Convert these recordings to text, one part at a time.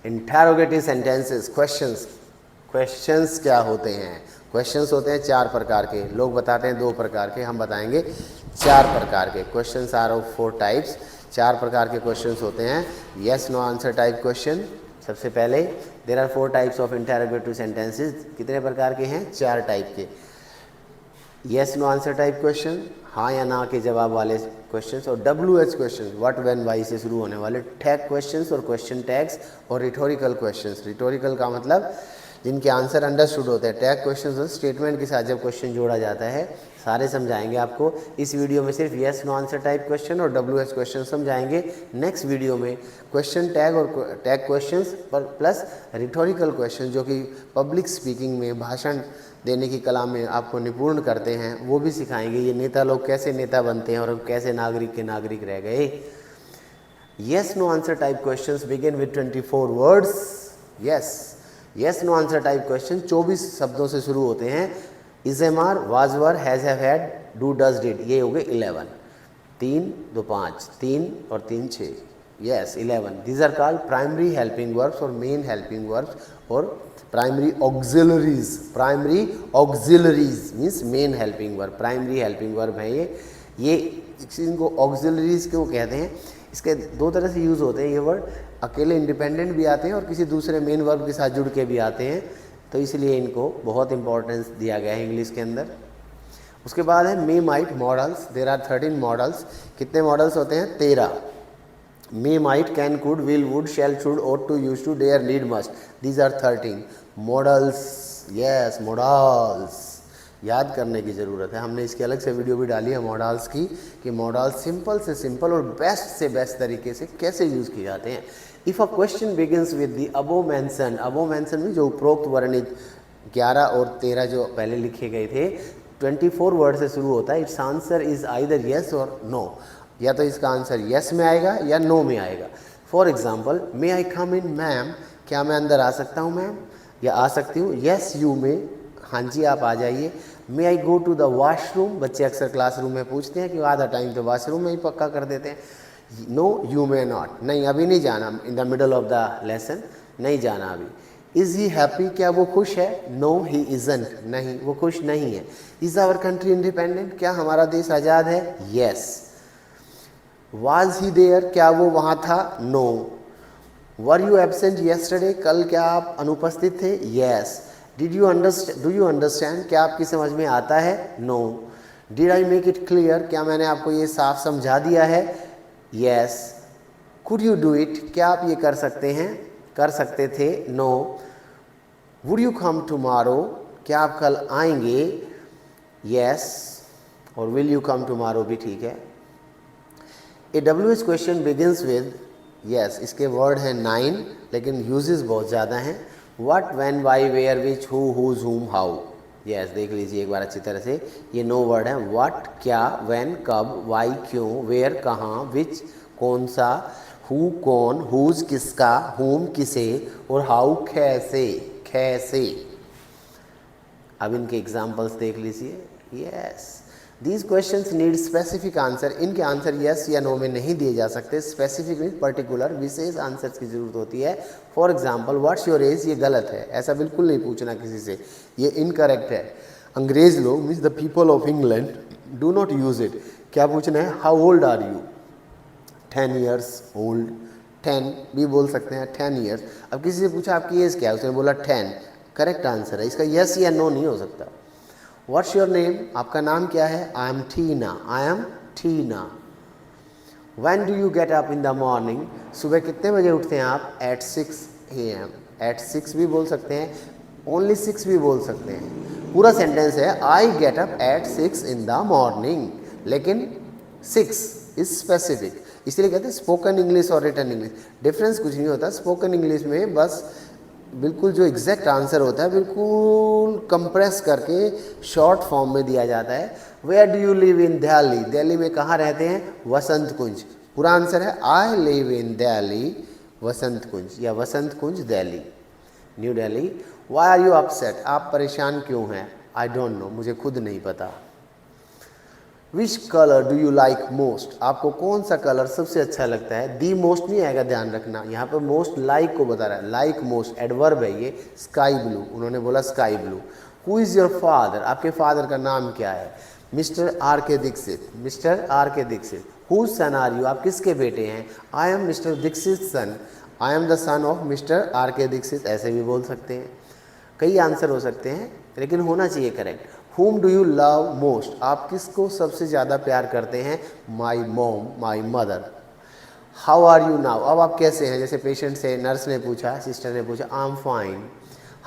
Interrogative sentences, questions. Questions क्या होते हैं? क्वेश्चंस होते हैं 4 प्रकार के, लोग बताते हैं 2 प्रकार के, हम बताएंगे 4 प्रकार के। क्वेश्चंस आर ऑफ 4 टाइप्स, 4 प्रकार के क्वेश्चंस होते हैं। Yes no answer type question सबसे पहले। There are 4 types of interrogative sentences. कितने प्रकार के हैं? 4 टाइप के। Yes no answer type question, हाँ या ना के जवाब वाले क्वेश्चंस, और WH question, what when why से शुरू होने वाले टैग क्वेश्चंस और क्वेश्चन टैग्स, और रिटोरिकल क्वेश्चंस। रिटोरिकल का मतलब जिनके आंसर अंडरस्टूड होते हैं। टैग क्वेश्चंस और स्टेटमेंट के साथ जब क्वेश्चन जोड़ा जाता है, सारे समझाएंगे आपको। इस वीडियो में सिर्फ yes no answer type question और WH क्वेश्चन समझाएंगे। नेक्स्ट वीडियो में क्वेश्चन टैग और टैग क्वेश्चंस पर प्लस रिटोरिकल क्वेश्चन, जो कि पब्लिक स्पीकिंग में, भाषण देने की कला में आपको निपुण करते हैं, वो भी सिखाएंगे। ये नेता लोग कैसे नेता बनते हैं और कैसे नागरिक के नागरिक रह गए। Yes no answer type questions begin with 24 words. Yes no answer type question 24 शब्दों से शुरू होते हैं। Is am are, was were, has have had, do does did, ये हो गए 11। 3 2 5, 3 और 3 6, yes 11। These are called primary helping verbs और मेन हेल्पिंग वर्ब्स और primary auxiliaries. Primary auxiliaries means main helping verb, primary helping verb है ये इनको auxiliaries क्यों कहते हैं? इसके 2 तरह से यूज़ होते हैं ये वर्ड। अकेले इंडिपेंडेंट भी आते हैं और किसी दूसरे मेन वर्ब के साथ जुड़ के भी आते हैं, तो इसलिए इनको बहुत इंपॉर्टेंस दिया गया है इंग्लिश के अंदर। उसके बाद है may might modals. There are 13 modals. कितने मॉडल्स होते हैं? 13। May might, can, could, will, would, shall, should, ought to, used to, dare, need, must, these are 13 models. Yes models याद करने की ज़रूरत है। हमने इसकी अलग से वीडियो भी डाली है मॉडल्स की, कि मॉडल्स सिंपल से सिंपल और बेस्ट से बेस्ट तरीके से कैसे यूज़ किए जाते हैं। If a question begins with the above mention में जो उपरोक्त वर्णित 11 और 13 जो पहले लिखे गए थे, 24 वर्ड से शुरू होता है। It's answer is either yes और नो, या तो इसका आंसर यस में आएगा या नो में आएगा। For example, may I come in ma'am, क्या मैं अंदर आ सकता हूँ मैम, या आ सकती हूँ? यस यू में, हाँ जी आप आ जाइए। मे आई गो टू द वॉशरूम, बच्चे अक्सर क्लासरूम में पूछते हैं कि आधा टाइम तो वॉशरूम में ही पक्का कर देते हैं। नो यू मे नॉट, नहीं अभी नहीं जाना, in the middle of the lesson नहीं जाना अभी। इज़ ही हैप्पी, क्या वो खुश है? नो ही इजंट, नहीं वो खुश नहीं है। इज़ आवर कंट्री इंडिपेंडेंट, क्या हमारा देश आज़ाद है? यस। Was he there, क्या वो वहाँ था? No. Were you absent yesterday, कल क्या आप अनुपस्थित थे? Yes. Did you understand, do you understand, क्या आपकी समझ में आता है? No. Did I make it clear, क्या मैंने आपको ये साफ समझा दिया है? Yes. Could you do it, क्या आप ये कर सकते हैं? कर सकते थे? No. Would you come tomorrow, क्या आप कल आएंगे? Yes. और will you come tomorrow भी ठीक है। A WH question begins with yes, इसके वर्ड हैं 9 लेकिन यूजेस बहुत ज़्यादा हैं। What, when, why, where, which, who, whose, whom, how. Yes देख लीजिए एक बार अच्छी तरह से, ये 9 वर्ड हैं। व्हाट क्या, व्हेन कब, व्हाई क्यों, वेयर कहाँ, विच कौन सा, हु कौन, हुज किसका, हुम किसे, और हाउ कैसे कैसे। अब इनके एग्जाम्पल्स देख लीजिए। Yes these questions need specific answer, इनके आंसर यस या नो में नहीं दिए जा सकते। स्पेसिफिक मीन पर्टिकुलर, विशेष आंसर्स की जरूरत होती है। For example, what's your age, ये गलत है, ऐसा बिल्कुल नहीं पूछना किसी से, ये इनकरेक्ट है। अंग्रेज लोग means the people of England do not use it. क्या पूछना है? How old are you? 10 years old, 10 भी बोल सकते हैं, 10 ईयर्स। अब किसी से पूछा आपकी एज क्या है, उसने बोला 10, करेक्ट आंसर है, इसका यस या नो नहीं हो सकता। व्हाट्स योर नेम, आपका नाम क्या है? I am Tina, I am Tina. When do you get up in the morning, सुबह कितने बजे उठते हैं आप? एट 6 AM, एट 6 भी बोल सकते हैं, ओनली 6 भी बोल सकते हैं। पूरा सेंटेंस है I get up at 6 in the morning, लेकिन 6 इज स्पेसिफिक, इसलिए कहते हैं स्पोकन इंग्लिश और रिटन इंग्लिश। डिफरेंस कुछ नहीं होता। स्पोकन इंग्लिश में बस बिल्कुल जो एग्जैक्ट आंसर होता है बिल्कुल कंप्रेस करके शॉर्ट फॉर्म में दिया जाता है। Where do you live in Delhi, Delhi में कहाँ रहते हैं? वसंत कुंज। पूरा आंसर है I live in Delhi Vasant Kunj, या Vasant Kunj Delhi, New Delhi. Why are you upset, आप परेशान क्यों हैं? आई डोंट नो, मुझे खुद नहीं पता। Which colour do you like most, आपको कौन सा कलर सबसे अच्छा लगता है। दी मोस्ट नहीं आएगा, ध्यान रखना, यहाँ पर मोस्ट लाइक को बता रहा है, लाइक मोस्ट एडवर्ब है ये। स्काई ब्लू, उन्होंने बोला sky blue. Who is your father, आपके फादर का नाम क्या है। Mister R K Dixit, mister R K Dikshit. Who son are you, आप किसके बेटे हैं। I am mister Dikshit son, I am the son of mister R K Dikshit, ऐसे भी बोल सकते हैं। कई आंसर हो सकते हैं लेकिन होना चाहिए correct. Whom do you love most, आप किसको सबसे ज़्यादा प्यार करते हैं। My mom, my mother. How are you now, अब आप कैसे हैं। जैसे पेशेंट से नर्स ने पूछा, सिस्टर ने पूछा, I'm fine.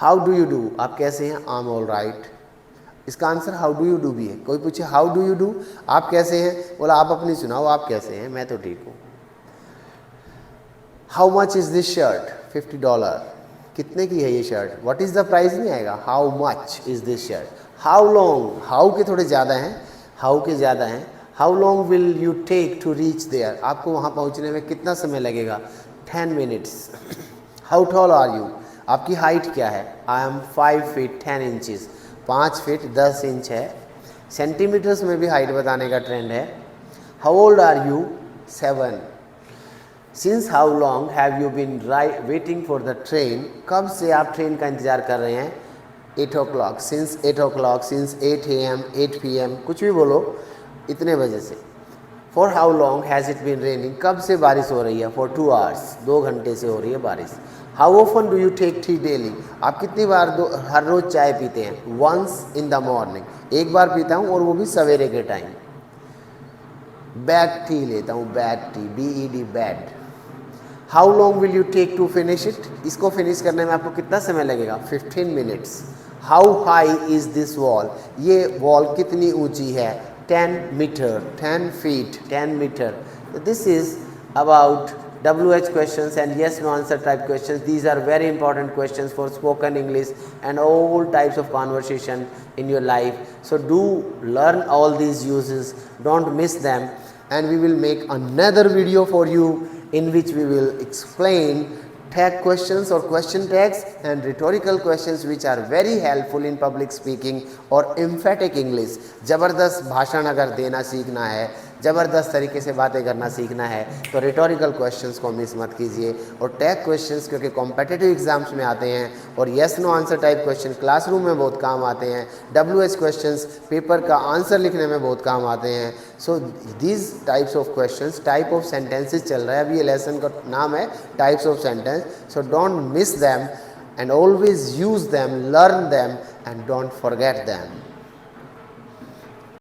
How do you do, आप कैसे हैं। I'm all right. इसका answer how do you do भी है। कोई पूछे how do you do, आप कैसे हैं, बोला आप अपनी सुनाओ, आप कैसे हैं, मैं तो ठीक हूँ। How much is this shirt, $50, कितने की है ये shirt. What is the price नहीं आएगा, how much is this shirt. How long, how के थोड़े ज़्यादा हैं, how के ज़्यादा हैं। How long will you take to reach there, आपको वहाँ पहुँचने में कितना समय लगेगा। 10 minutes. How tall are you, आपकी हाइट क्या है। I am 5 feet 10 inches, 5 feet 10 inch है। सेंटीमीटर्स में भी हाइट बताने का ट्रेंड है। How old are you, 7. Since how long have you been waiting for the train, कब से आप ट्रेन का इंतज़ार कर रहे हैं। 8 o'clock, since 8 o'clock, since 8 AM, 8 PM, कुछ भी बोलो, इतने बजे से। For how long has it been raining, कब से बारिश हो रही है। For 2 hours, 2 घंटे से हो रही है बारिश। How often do you take tea daily, आप कितनी बार हर रोज़ चाय पीते हैं। Once in the morning, एक बार पीता हूँ और वो भी सवेरे के टाइम। बैड टी लेता हूँ, bad T, BED bad. How long will you take to finish it, इसको फिनिश करने में आपको कितना समय लगेगा। 15 minutes. How high is this wall, ये वॉल कितनी ऊंची है। 10 meter, 10 feet, 10 meter. This is about WH questions and yes no answer type questions. These are very important questions for spoken English and all types of conversation in your life. So do learn all these uses, don't miss them, and we will make another video for you in which we will explain tag questions or question tags and rhetorical questions which are very helpful in public speaking or emphatic English. ज़बरदस्त भाषण अगर देना सीखना है, ज़बरदस्त तरीके से बातें करना सीखना है तो रिटोरिकल क्वेश्चंस को मिस मत कीजिए। और टैग क्वेश्चंस क्योंकि कॉम्पिटिटिव एग्जाम्स में आते हैं और yes no answer type question classroom में बहुत काम आते हैं। WH क्वेश्चंस पेपर का आंसर लिखने में बहुत काम आते हैं। So these types of questions, type of sentences चल रहा है अभी, ये लेसन का नाम है types of sentence. So don't miss them and always use them, learn them and don't forget them.